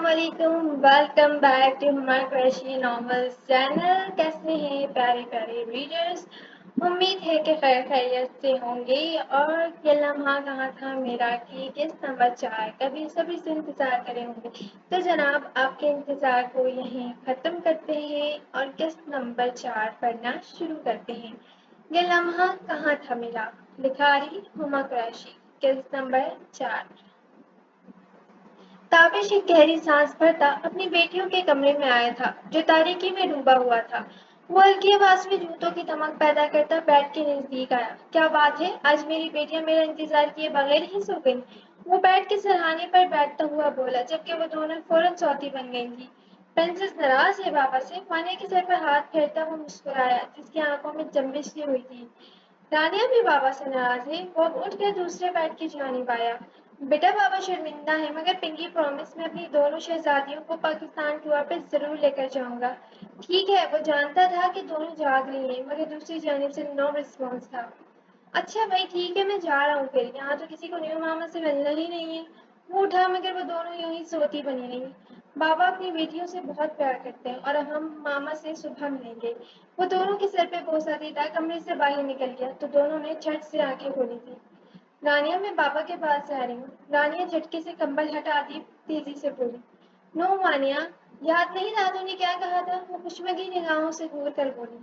السلام علیکم، welcome back to ہمارا کریشی ناولز چینل۔ کیسے ہیں پیارے پیارے ریڈرز؟ امید ہے کہ خیر خیریت سے ہوں گے۔ اور یہ لمحہ کہاں تھا میرا کہ قسط نمبر 4 کبھی سبھی سے انتظار کرے ہوں گے۔ تو جناب آپ کے انتظار کو یہیں ختم کرتے ہیں اور قسط نمبر 4 پڑھنا شروع کرتے ہیں۔ یہ لمحہ کہاں تھا میرا، لکھاری ہما قریشی، قسط نمبر 4۔ تابش ایک گہری سانس بھرتا اپنی بیٹیوں کے کمرے میں آیا تھا جو تاریکی میں ڈوبا ہوا تھا۔ وہ ہلکی آواز میں جوتوں کی دمک پیدا کرتا بیڈ کے نزدیک آیا۔ کیا بات ہے، آج میری بیٹیاں میرا انتظار کیے بغیر ہی سو گئیں؟ وہ بیڈ کے سرہانے پر بیٹھتا ہوا بولا، جبکہ وہ دونوں فوراً سوتی بن گئی تھیں۔ پرنسس ناراض ہے بابا سے؟ وانیا کے سر پر ہاتھ پھیرتا وہ مسکرایا، جس کی آنکھوں میں جنبش سی ہوئی تھی۔ رانیہ بھی بابا سے ناراض ہے؟ وہ اٹھ کر دوسرے بیڈ کی جانب آیا۔ بیٹا بابا شرمندہ ہے، مگر پنکی پرامس میں اپنی دونوں شہزادیوں کو پاکستان ٹور پر ضرور لے کر جاؤں گا۔ ٹھیک ہے، وہ جانتا تھا کہ دونوں جاگ رہی ہیں، مگر دوسری جانب سے نو رسپانس تھا۔ اچھا بھائی ٹھیک ہے، میں جا رہا ہوں پھر، یہاں تو کسی کو نیو ماما سے ملنا ہی نہیں ہے۔ وہ اٹھا مگر وہ دونوں یوں ہی سوتی بنی رہیں۔ بابا اپنی بیٹیوں سے بہت پیار کرتے ہیں اور ہم ماما سے صبح ملیں گے۔ وہ دونوں کے سر پہ بوسہ دیتا کمرے سے باہر نکل گیا تو دونوں نے جھٹ سے آنکھیں کھولی تھی۔ رانیہ میں بابا کے پاس جا رہی ہوں۔ رانیہ جھٹکے سے کمبل ہٹا دی، تیزی سے بولی۔ نو وانیا، یاد نہیں دادو نے کیا کہا تھا؟ وہ کشمگی نگاہوں سے گور کر بولی۔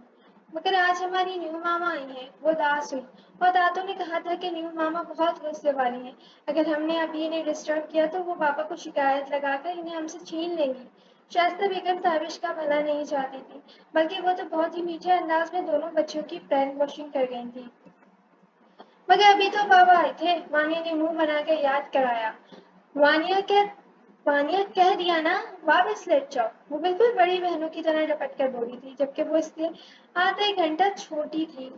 مگر آج ہماری نیو ماما آئی ہیں، وہ اداس ہوئی، اور دادو نے کہا تھا کہ نیو ماما بہت غصے والی ہیں۔ اگر ہم نے ابھی انہیں ڈسٹرب کیا تو وہ پاپا کو شکایت لگا کر انہیں ہم سے چھین لیں گی۔ شائستہ بیگم تابش کا بھلا نہیں چاہتی تھی، بلکہ وہ تو بہت ہی میٹھے انداز میں دونوں بچوں کی برین واشنگ کر گئی تھی۔ مگر ابھی تو بابا آئے تھے، وانیا نے منہ بنا کر یاد کرایا۔ وانیا کہہ دیا نا، واپس لیٹ جاؤ۔ وہ بالکل بڑی بہنوں کی طرح لپٹ کر بولی تھی، جبکہ وہ اس سے آدھا ایک گھنٹہ چھوٹی تھی۔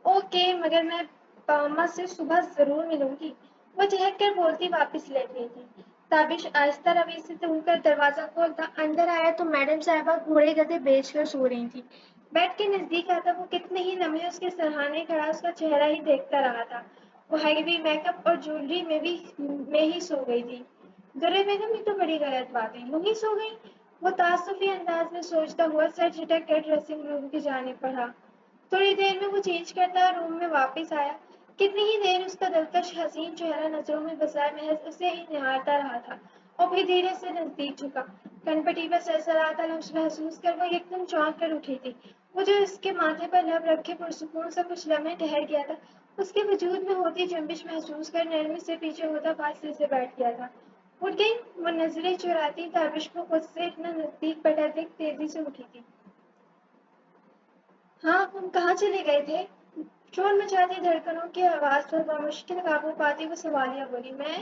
اوکے، مگر میں پاما سے صبح ضرور ملوں گی، وہ چہک کر بولتی واپس لیٹ گئی تھی۔ تابش آہستہ روی سے توڑ کر دروازہ کھولتا اندر آیا تو میڈم صاحبہ گھوڑے گدھے بیچ کر سو رہی تھی۔ بیڈ کے نزدیک آتا وہ کتنے ہی لمحے اس کے سرہانے کھڑا اس کا چہرہ ہی دیکھتا رہا تھا۔ وہ ہیوی میک اپ اور جیولری میں ہی سو گئی تھی۔ درے بیگم، یہ تو بڑی غلط بات ہے، یوں ہی سو گئی؟ وہ تعصبی انداز میں سوچتا ہوا سر جھٹک کر ڈریسنگ روم کی جانب بڑھا۔ تھوڑی دیر میں وہ چینج کرتا روم میں واپس آیا۔ کتنی ہی دیر اس کا دلکش حسین چہرہ نظروں میں بسائے محض اسے ہی نہارتا رہا تھا، اور پھر دھیرے سے نزدیک جھکا۔ کنپٹی پر سرسراتا لفظ محسوس کر وہ یکدم چونک کر اٹھی تھی۔ وہ جو اس کے ماتھے پر لب رکھے پرسکون سا کچھ لمحے ٹھہر گیا تھا، اس کے وجود میں ہوتی جنبش محسوس کر نرمی سے پیچھے ہوتا فاصلے سے بیٹھ گیا تھا۔ اٹھ گئی؟ وہ نظریں چراتی تابش کو خود سے اتنا نزدیک بیٹھا دیکھ تیزی سے اٹھی تھی۔ ہاں، ہم کہاں چلے گئے تھے؟ شور مچاتی دھڑکنوں کی آواز پر بمشکل قابو پاتی وہ سوالیہ بولی۔ میں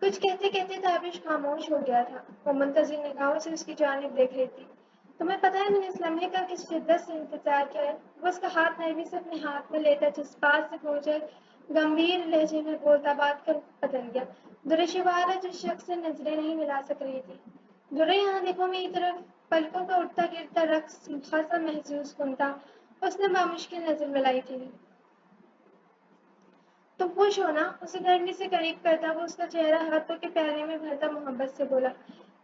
کچھ کہتے کہتے تابش خاموش ہو گیا تھا۔ وہ منتظر نگاہوں سے اس کی جانب دیکھ رہی تھی۔ تمہیں پتہ ہے میں نے اس لمحے کا کس شدت سے انتظار کیا ہے؟ وہ اس کا ہاتھ نرمی سے اپنے ہاتھ میں لیتا جذبات سے پہنچے گمبھیر لہجے میں بولتا بات کر بدل گیا۔ درے شوہر جس شخص سے نظریں نہیں ملا سک رہی تھی۔ درے یہاں دیکھو میری طرف، پلکوں کا اٹھتا گرتا رقص خاصا محسوس کن تھا۔ اس نے بامشکل نظر ملائی تھی۔ تم خوش ہو نا؟ اسے نرمی سے قریب کرتا وہ اس کا چہرہ ہاتھوں کے پیارے میں بھرتا محبت سے بولا۔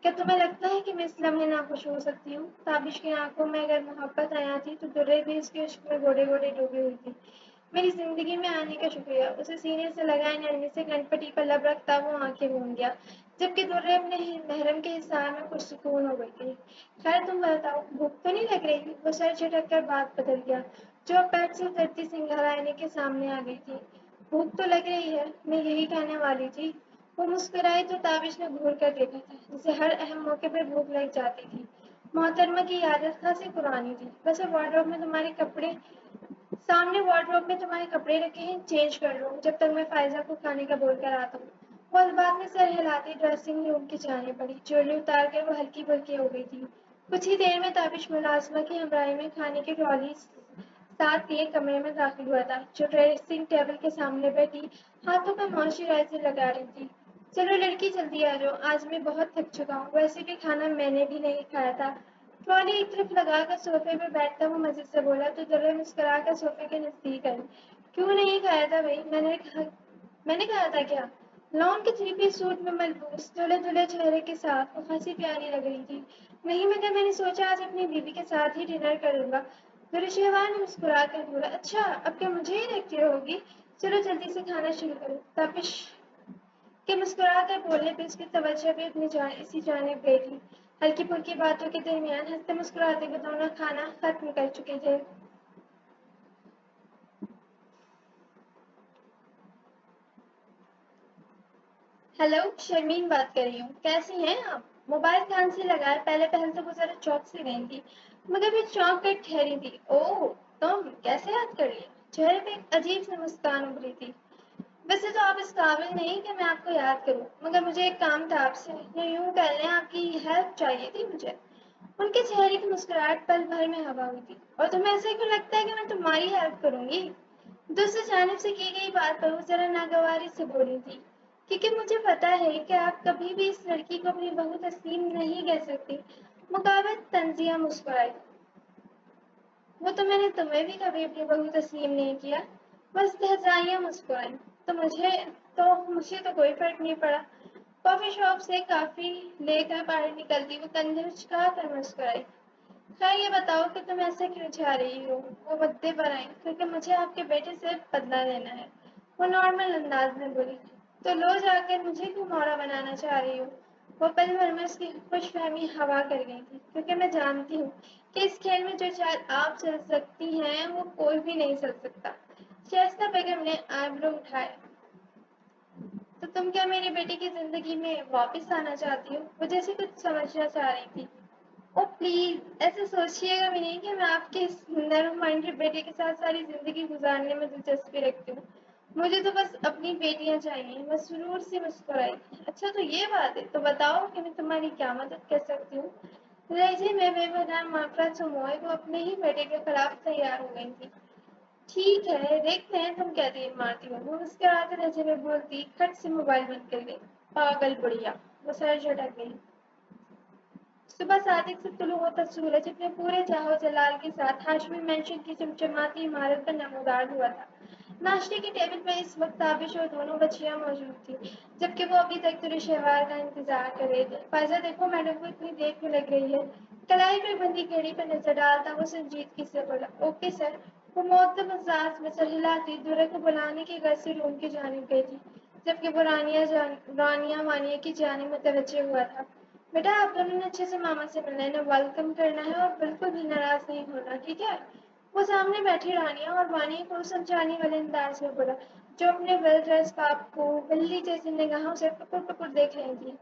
کیا تمہیں لگتا ہے کہ میں اس لمحے ناخوش ہو سکتی ہوں؟ تابش کی آنکھوں میں اگر محبت آیا تھی تو درے بھی اس کے عشق میں گوڑے گوڑے ڈوبی ہوئی تھی۔ میری زندگی میں آنے کا شکریہ، اسے سینے سے لگائے نرمی سے کنپٹی پر لب رکھتا وہ آنکھیں بھون گیا، جبکہ درے اپنے محرم کے حصار میں پرسکون ہو گئی تھی۔ خیر تم بتاؤ، بھوک تو نہیں لگ رہی؟ وہ سر جھٹک کر بات بدل گیا، جو اب بیڈ سے اترتی سنگھار آئینے کے سامنے آ گئی تھی۔ بھوک تو لگ رہی ہے، میں یہی کہنے والی تھی۔ وہ مسکرائی تو تابش نے گھور کر دیکھا تھا، جسے ہر اہم موقع پر بھوک لگ جاتی تھی۔ محترمہ کی عادت خاصی پرانی تھی۔ ویسے وارڈروب میں تمہارے کپڑے سامنے وارڈروب میں تمہارے کپڑے رکھے ہیں، چینج کر لو جب تک میں فائزہ کو کھانے کا بول کر آتا ہوں۔ وہ اس بات میں سر ہلاتی ڈریسنگ روم کی جانب بڑھی، جویلری اتار کر وہ ہلکی پھلکی ہو گئی تھی۔ کچھ ہی دیر میں تابش ملازمہ کی ہمراہی میں کھانے کی ٹرالی ساتھ لیے کمرے میں داخل ہوا تھا، جو ڈریسنگ ٹیبل کے سامنے بیٹھی ہاتھوں پر موئسچرائزر لگا رہی تھی۔ چلو لڑکی جلدی آ جاؤ، آج میں بہت تھک چکا ہوں، ویسے بھی کھانا میں نے بھی نہیں کھایا تھا۔ ٹرالی ایک طرف لگا کر صوفے پہ بیٹھتا وہ مزے سے بولا تو درے مسکرا کر صوفے کے نزدیک آئی۔ کیوں نہیں کھایا تھا بھائی؟ میں نے کھایا تھا کیا؟ लॉन के थ्री पीस सूट में मलबूस धुले धुले चेहरे के साथ वो हंसी प्यारी लग रही थी। नहीं मगर मैंने सोचा आज अपनी बीवी के साथ ही डिनर करूंगा। दुरुशेवान ने मुस्कुरा कर बोला, अच्छा अब क्या मुझे ही देखती रहोगी? चलो जल्दी से खाना शुरू करो। तापिश के मुस्कुरा कर बोलने पर उसकी तवज्जो भी अपनी इसी जानिब गई थी। हल्की फुल्की बातों के दरमियान हंसते मुस्कुराते वो दोनों खाना खत्म कर चुके थे। हेलो, शर्मीन बात कर रही हूँ। कैसी हैं आप? मोबाइल कान से लगाए पहले पहल तो वो जरा चौंक सी गई थी, मगर फिर चौंक कर ठहरी थी। ओह, तुम कैसे याद कर लिया? चेहरे पे एक अजीब सी मुस्कान उभरी थी। वैसे तो आप इस काबिल नहीं कि मैं आपको याद करूं, मगर मुझे एक काम था आपसे, या यूं कह लें आपकी हेल्प चाहिए थी मुझे। उनके चेहरे की मुस्कुराहट पल भर में हवा हुई थी। और तुम्हें ऐसे क्यों लगता है कि मैं तुम्हारी हेल्प करूंगी? दूसरी जानिब से की गई बात पर वो जरा नागवारी से बोली थी, क्योंकि मुझे पता है कि आप कभी भी इस लड़की को अपनी बहू तस्लीम नहीं कह सकती। मुकाबले तंजिया मुस्कुराई, वो तो मैंने तुम्हें भी कभी अपनी बहू तस्लीम नहीं किया। बस दहजाइयाँ मुस्कुराई। तो मुझे तो कोई फर्क नहीं पड़ा। कॉफी शॉप से काफी लेकर बाहर निकलती वो कंधे उचका कर मुस्कुराई। खैर ये बताओ कि तुम ऐसे क्यों चाह रही हो? वो मुद्दे पर आई, क्योंकि मुझे आपके बेटे से बदला लेना है। वो नॉर्मल अंदाज में बोली। तो लो जाकर मुझे क्यों मोड़ा बनाना चाह रही हो? वो पल भर में उसकी खुशफहमी हवा कर गई थी, क्योंकि मैं जानती हूँ कि इस खेल में जो चाल आप चल सकती हैं वो कोई भी नहीं चल सकता। शाइस्ता बेगम ने आईब्रो उठाए। तो तुम क्या मेरी बेटी की जिंदगी में वापस आना चाहती हो? वो जैसे कुछ समझना चाह रही थी। ओ प्लीज ऐसे सोचिएगा भी नहीं कि मैं आपके इस नर्म माइंडेड बेटे के साथ सारी जिंदगी गुजारने में दिलचस्पी रखती हूँ। मुझे तो बस अपनी बेटियां चाहिए। मैं सुरूर से मुस्कुराई। अच्छा तो ये बात है, तो बताओ कि मैं तुम्हारी क्या मदद कर सकती हूँ? लहजे में बेबनाम माफरा चमोए वो अपने ही बेटे के खिलाफ तैयार हो गई थी। ठीक है, देखते हैं तुम क्या तीर मारती हो। वो मुस्कुराते लहजे में बोलती खट से मोबाइल बंद कर गई। पागल बुढ़िया। वो सर झटक गई। सुबह सादिक से तुलु होता सूरज अपने पूरे जाहो जलाल के साथ हाशमी मेंशन की चमचमाती इमारत पर नमूदार हुआ था। नाश्ते की टेबल पर इस वक्त ताबिश और दोनों बच्चियां मौजूद थी, जबकि वो अभी तक तुरे शहवार का इंतजार कर रहे थे। फायजा देखो मैडम को इतनी देर क्यों लग रही है? कलाई पर बंदी घड़ी पर नजर डालता वो संजीदगी से बोला, ओके सर। वो मुअद्दब अंदाज में सर हिलाती दुरे को बुलाने की गर्ज से रूम की जानिब गई थी, जबकि वो रानिया वानिया की जानिब मुतवज्जे हुआ था। बेटा आप दोनों ने अच्छे से मामा से मिलना है ना, वेलकम करना है और बिल्कुल भी नाराज नहीं होना, ठीक है? वो सामने बैठी रानिया और वानिया को समझाने वाले अंदाज में बोला, जो अपने वेल ड्रेस बाप को बिल्ली जैसी निगाहों से टुकुर टुकुर देख रही थी।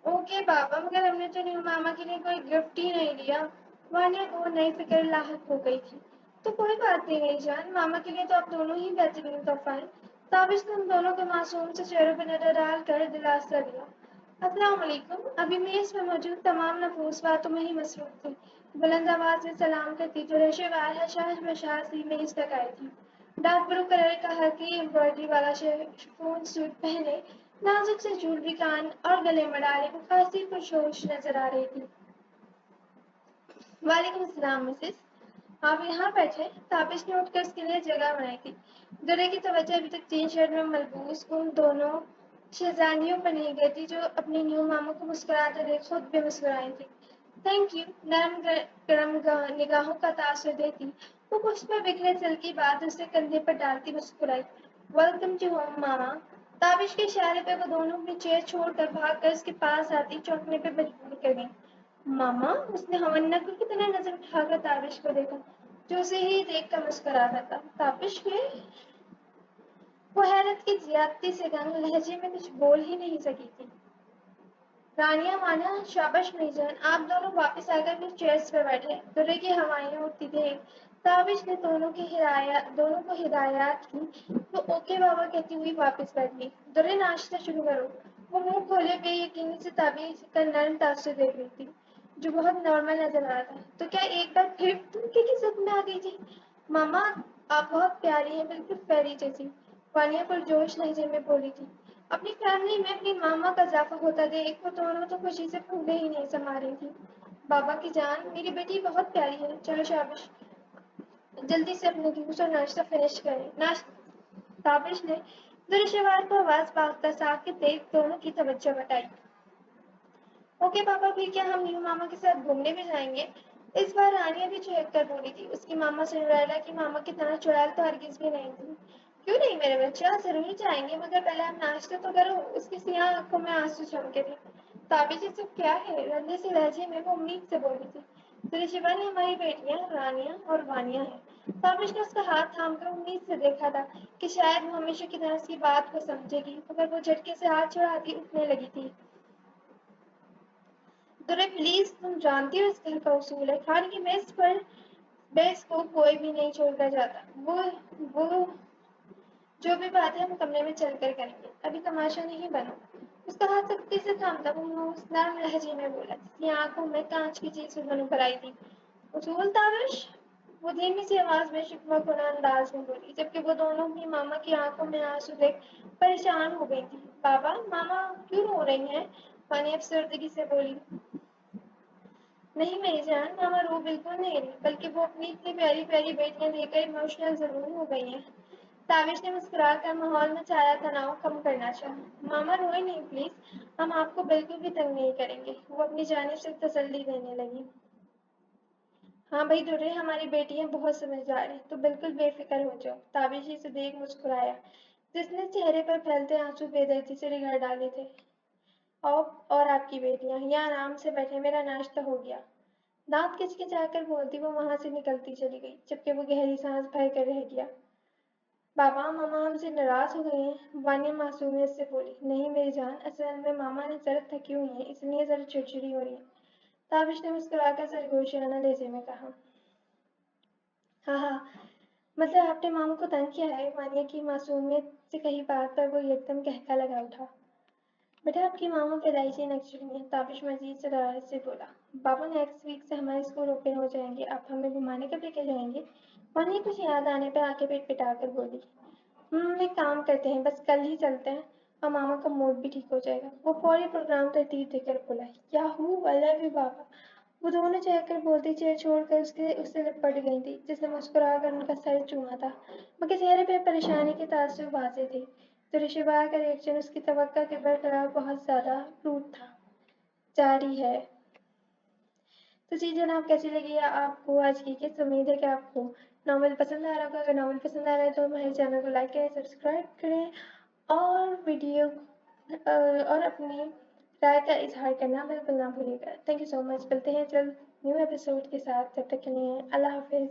ओके बाबा, मगर हमने तो न्यू मामा के लिए कोई गिफ्ट ही नहीं लिया। वानिया को नई फिक्र लाहक हो गई थी। तो कोई बात नहीं मेरी जान, मामा के लिए तो आप दोनों ही बेहतरीन तोहफा है। ताबिश ने हम दोनों के मासूम से चेहरों पर नजर डाल कर दिलासा दिया। अस्सलाम वालेकुम। अभी मेज में मौजूद तमाम नफूस बातों में ही मसरूफ थी। बुलंद आवाज में सलाम करती जो रेशेवार हशाश बशाश सी मेज तक आई थी। डार्क ब्लू कलर का हल्की एम्ब्रॉयडरी वाला शिफॉन सूट पहने, नाजुक से ज्वेलरी कान और गले में डाले वो खासी खुशहोश नजर आ रही थी। वालेकुम अस्सलाम मिसेस। आप यहाँ बैठे? ताबिश ने उठकर उसके लिए जगह बनाई थी। दुरे की तवज्जो अभी तक जीन शर्ट में मलबूस उन दोनों शहजादियों पर नहीं गई थी जो अपनी न्यू मामा को मुस्कुराते देख खुद भी मुस्कुराई थी। Thank you. नरम गरम निगाहों का तासुर देती वो कुछ पर बिखरे चल की बात उसे कंधे पर डालती मुस्कुराई। वेलकम टू होम मामा। ताबिश के इशारे पे वो दोनों अपनी चेयर छोड़कर भागकर उसके पास आती चौंकने पे मजबूर कर गई। मामा, उसने हमन्ना को कितना नजर उठाकर ताबिश को देखा, जो उसे ही देखकर मुस्कुरा रहा था। ताबिश के वो हैरत की ज्यादती से गंग लहजे में कुछ बोल ही नहीं सकी थी। रानिया माना शाबाश मीजान, आप दोनों वापस आकर अपनी चेयर्स पर बैठे। दुर्रे की हवाएं उठती थी। ताबिश ने दोनों को हिदायत की। वो ओके बाबा कहती हुई वापस बैठ गई। दुर्रे नाश्ता शुरू करो। वो मुंह खोले बेयकीनी से ताबिश का नर्म तासुर देख रही थी, जो बहुत नॉर्मल नजर आ रहा था। तो क्या एक बार फिर तुम की जिद में आ गई थी? मामा, आप बहुत प्यारी हैं, बिल्कुल फेरी जैसी। वानिया पुरजोश लहजे में बोली थी। अपनी फैमिली में अपनी मामा का इजाफा होता देख वो दोनों तो खुशी से फूले ही नहीं समा रही थी। बाबा की जान, मेरी बेटी बहुत प्यारी है। चलो शाबाश, जल्दी से अपने जूस और नाश्ता फिनिश करें। ताबिश ने दुर्शवार को आवाज भागता साकिब देख दोनों की तवज्जो बटाई। ओके पापा, फिर क्या हम न्यू मामा के साथ घूमने भी जाएंगे? इस बार रानिया भी चहक कर बोली थी। उसकी मामा सिंड्रेला की मामा की तरह चुड़ैल तो हरगिज भी नहीं थी। क्यों नहीं मेरे बच्चे, जरूर जाएंगे, मगर पहले आप नाश्ता तो करो। उसकी सियाह आंखों में आंसू चमके थे। ताबी जी सब क्या है? रंधे से लहजे में वो उम्मीद से बोली थी। तेरे शिवा ने हमारी बेटियां रानिया और वानिया है। ताबिश ने उसका हाथ थाम कर उम्मीद से देखा था कि शायद वो हमेशा की तरह उसकी बात को समझेगी, मगर वो झटके से हाथ चढ़ाती उठने लगी थी। दुरे प्लीज, तुम जानती हो इस घर का उसूल है, खाने की मेज पर बेस को कोई भी नहीं छोड़कर जाता। वो जो भी बात है हम कमरे में चलकर करेंगे, अभी तमाशा नहीं बनो। उसका हाथ सख्ती से थामता वो उस नर्म लहजे में बोला जिसकी आंखों में कांच की चीज उभर उभर आई थी। उसूल ताबिश? वो धीमी सी आवाज में शिकवा कुना अंदाज में बोली, जबकि वो दोनों भी मामा की आंखों में आंसू देख परेशान हो गई थी। बाबा, मामा क्यों रो रही हैं? वानी अफसरदगी से बोली। नहीं मेरी जान, मामा रो बिल्कुल नहीं रही, बल्कि वो अपनी इतनी प्यारी प्यारी बेटियां देखकर इमोशनल जरूर हो गई हैं। ताबिश ने मुस्कुराकर माहौल में छाया तनाव कम करना चाहा। मामा रोए नहीं प्लीज, हम आपको बिल्कुल भी तंग नहीं करेंगे। वो अपनी जानिब से तसल्ली देने लगी। हाँ भाई दुर्रे, हमारी बेटियां बहुत समझदार हैं, तो बिल्कुल बेफिक्र हो जाओ। ताबिश ही से देख मुस्कुराया, जिसने चेहरे पर फैलते आंसू बेदर्दी से निगल डाले थे। और आपकी बेटियां यहाँ आराम से बैठे, मेरा नाश्ता हो गया। दांत किचकिचाकर बोलती वो वहां से निकलती चली गई, जबकि वो गहरी सांस भर कर रह गया। बाबा, मामा हमसे नाराज हो गए हैं? वानिया मासूमियत से बोली। नहीं मेरी जान, असल में मामा ने जरा थकी हुई है, इसलिए जरा चिड़चिड़ी हो रही है। ताबिश ने मुस्कुराकर सरगोशियाना लहजे में कहा। हाँ हाँ, मतलब आपने मामा को तंग किया है? वानिया की मासूमियत से कही बात पर वो एकदम कहका लगा उठा। बेटा, आपकी मामा पैदाइशी नक्शड़ी है। ताबिश मजीद शरारत से बोला। बाबा, नेक्स्ट वीक से हमारे स्कूल ओपन हो जाएंगे, आप हमें घुमाने कब लेके जाएंगे? वानिया कुछ याद आने पर आके पेट पिटाकर बोली। एक काम करते हैं, बस कल ही चलते हैं और मामा का मूड भी ठीक हो जाएगा। वो फौरी प्रोग्राम तरतीब देकर बोला। याहू, आई लव यू बाबा। वो दोनों चहकर बोलती चेयर छोड़कर उससे लिपट गई थी, जिसने मुस्कुराकर उनका सर चूमा था, मगर चेहरे पे परेशानी के तासुर वाजे थे। तो रिशिवा का रिएक्शन उसकी तवक्का के बरखलाफ बहुत ज्यादा रूट था। जारी है। तो जी जनाब, कैसी लगी आपको आज की किस्त? उम्मीद है कि आपको नॉवल पसंद आ रहा होगा। अगर नॉवल पसंद आ रहा है तो हमारे चैनल को लाइक करें, सब्सक्राइब करें और वीडियो और अपनी राय का इजहार करना बिल्कुल ना भूलिएगा। Thank you so much. मिलते हैं जल्द न्यू एपिसोड के साथ। तब तक के लिए अल्लाह हाफिज़।